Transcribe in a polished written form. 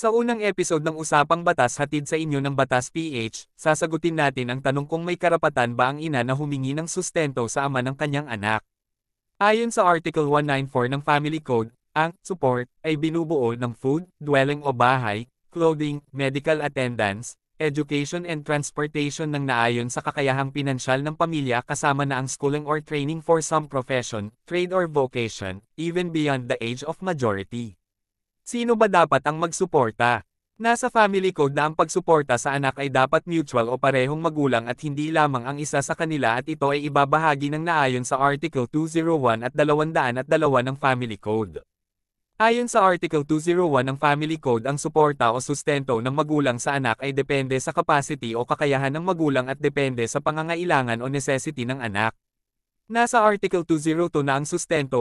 Sa unang episode ng Usapang Batas hatid sa inyo ng Batas PH, sasagutin natin ang tanong kung may karapatan ba ang ina na humingi ng sustento sa ama ng kanyang anak. Ayon sa Article 194 ng Family Code, ang support ay binubuo ng food, dwelling o bahay, clothing, medical attendance, education and transportation ng naayon sa kakayahang pinansyal ng pamilya kasama na ang schooling or training for some profession, trade or vocation, even beyond the age of majority. Sino ba dapat ang magsuporta? Nasa family code na ang pagsuporta sa anak ay dapat mutual o parehong magulang at hindi lamang ang isa sa kanila at ito ay ibabahagi ng naayon sa Article 201 at 202 ng Family Code. Ayon sa Article 201 ng Family Code, ang suporta o sustento ng magulang sa anak ay depende sa capacity o kakayahan ng magulang at depende sa pangangailangan o necessity ng anak. Nasa Article 202 na ang sustento